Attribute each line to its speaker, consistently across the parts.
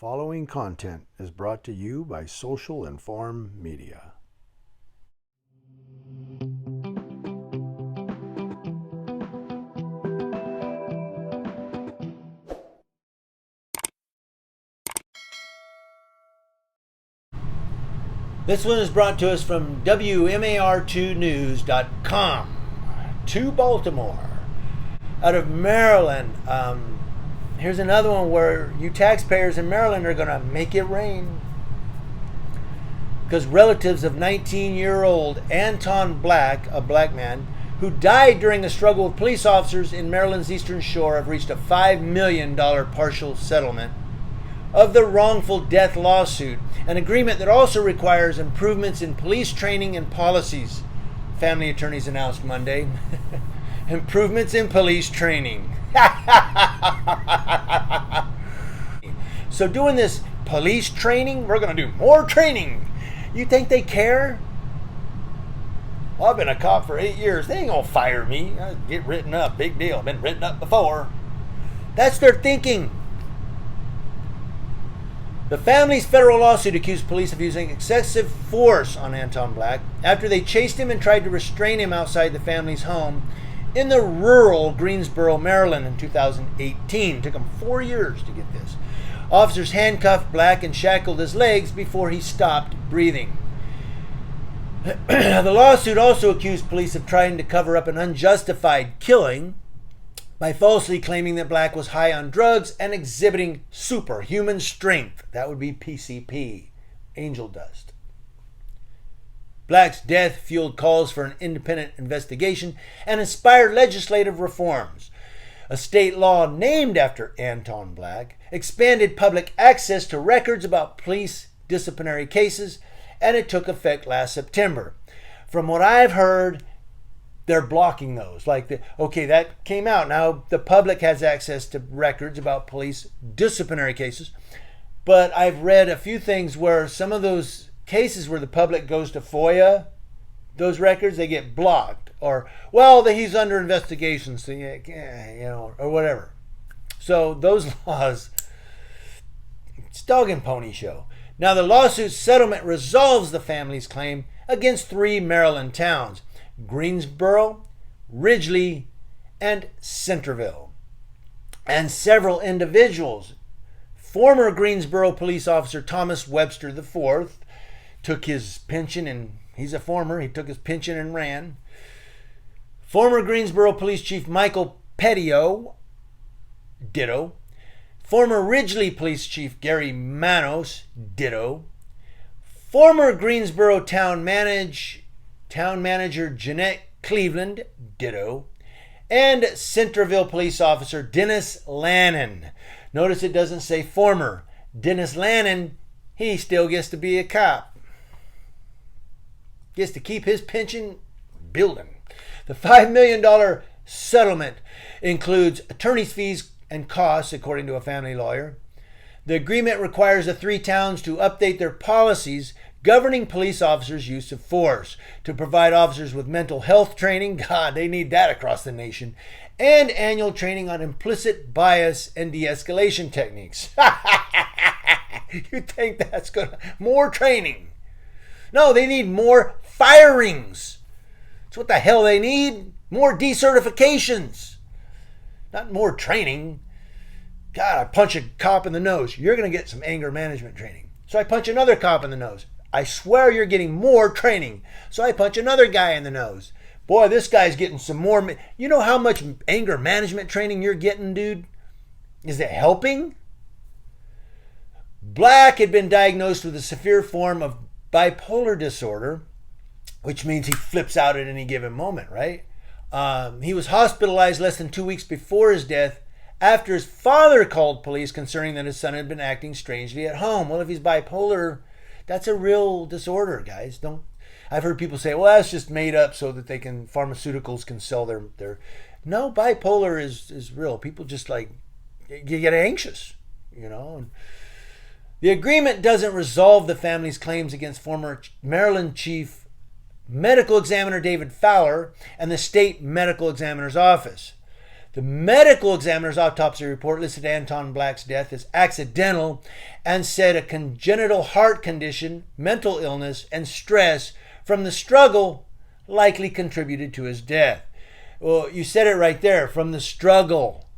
Speaker 1: following content is brought to you by Social Inform Media.
Speaker 2: This one is brought to us from WMAR2news.com to Baltimore. Out of Maryland, here's another one where you taxpayers in Maryland are going to make it rain. Because relatives of 19-year-old Anton Black, a black man, who died during a struggle with police officers in Maryland's Eastern Shore, have reached a $5 million partial settlement of the wrongful death lawsuit, an agreement that also requires improvements in police training and policies, family attorneys announced Monday. Improvements in police training. So doing this police training, we're going to do more training. You think they care? Well, I've been a cop for 8 years. They ain't going to fire me. I get written up. Big deal. I've been written up before. That's their thinking. The family's federal lawsuit accused police of using excessive force on Anton Black after they chased him and tried to restrain him outside the family's home in the rural Greensboro, Maryland in 2018. It took them 4 years to get this. Officers handcuffed Black and shackled his legs before he stopped breathing. The lawsuit also accused police of trying to cover up an unjustified killing by falsely claiming that Black was high on drugs and exhibiting superhuman strength. That would be PCP, angel dust. Black's death fueled calls for an independent investigation and inspired legislative reforms. A state law named after Anton Black expanded public access to records about police disciplinary cases, and it took effect last September. From what I've heard, they're blocking those. That came out. Now the public has access to records about police disciplinary cases, but I've read a few things where some of those cases where the public goes to FOIA, those records, they get blocked, or he's under investigation, so or whatever. So those laws, it's dog and pony show. Now the lawsuit settlement resolves the family's claim against 3 Maryland towns: Greensboro, Ridgely, and Centerville, and several individuals. Former Greensboro police officer Thomas Webster IV took his pension, and he's a former. He took his pension and ran. Former Greensboro Police Chief Michael Pettio, ditto. Former Ridgely Police Chief Gary Manos, ditto. Former Greensboro Town Manager Jeanette Cleveland, ditto. And Centerville Police Officer Dennis Lannon. Notice it doesn't say former. Dennis Lannon, he still gets to be a cop. Gets to keep his pension building. The $5 million settlement includes attorney's fees and costs, according to a family lawyer. The agreement requires the 3 towns to update their policies governing police officers' use of force, to provide officers with mental health training, God, they need that across the nation, and annual training on implicit bias and de-escalation techniques. You think that's more training? No, they need more firings. That's what the hell they need. More decertifications. Not more training. God, I punch a cop in the nose. You're going to get some anger management training. So I punch another cop in the nose. I swear you're getting more training. So I punch another guy in the nose. Boy, this guy's getting some more. You know how much anger management training you're getting, dude? Is it helping? Black had been diagnosed with a severe form of bipolar disorder, which means he flips out at any given moment, right? He was hospitalized less than 2 weeks before his death after his father called police concerning that his son had been acting strangely at home. Well, if he's bipolar, that's a real disorder, guys. I've heard people say, well, that's just made up so that pharmaceuticals can sell their. No, bipolar is real. People just you get anxious, And the agreement doesn't resolve the family's claims against former Maryland Chief Medical Examiner David Fowler and the state medical examiner's office. The medical examiner's autopsy report listed Anton Black's death as accidental and said a congenital heart condition, mental illness, and stress from the struggle likely contributed to his death. Well, you said it right there, from the struggle.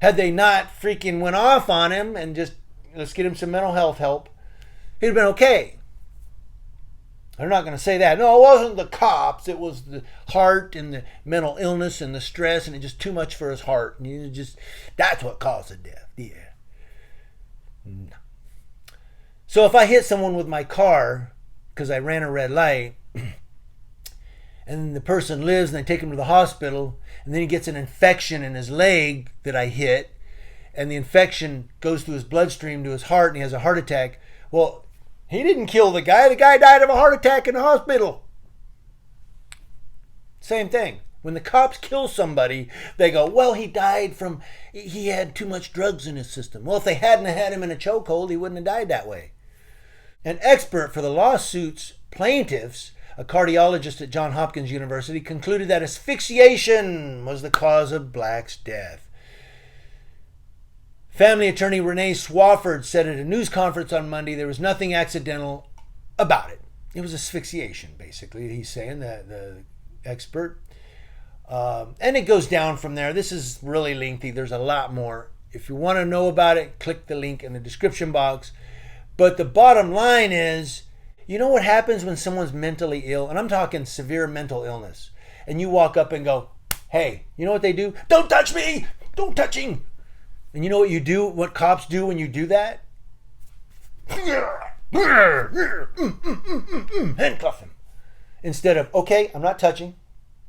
Speaker 2: Had they not freaking went off on him and just, let's get him some mental health help, he'd have been okay. They're not going to say that. No, it wasn't the cops. It was the heart and the mental illness and the stress, and it just too much for his heart. And that's what caused the death. Yeah. No. So if I hit someone with my car because I ran a red light, and the person lives and I take him to the hospital, and then he gets an infection in his leg that I hit, and the infection goes through his bloodstream to his heart and he has a heart attack, well, he didn't kill the guy. The guy died of a heart attack in the hospital. Same thing. When the cops kill somebody, they go, well, he had too much drugs in his system. Well, if they hadn't had him in a chokehold, he wouldn't have died that way. An expert for the lawsuit's plaintiffs, a cardiologist at Johns Hopkins University, concluded that asphyxiation was the cause of Black's death. Family attorney Renee Swafford said at a news conference on Monday there was nothing accidental about it. It was asphyxiation, basically, he's saying, the expert. And it goes down from there. This is really lengthy. There's a lot more. If you want to know about it, click the link in the description box. But the bottom line is, you know what happens when someone's mentally ill? And I'm talking severe mental illness. And you walk up and go, hey, you know what they do? Don't touch me! Don't touch him! And you know what you do, what cops do when you do that? Handcuff him. Instead of, okay, I'm not touching.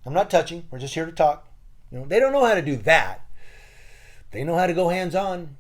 Speaker 2: We're just here to talk. You know, they don't know how to do that. They know how to go hands-on.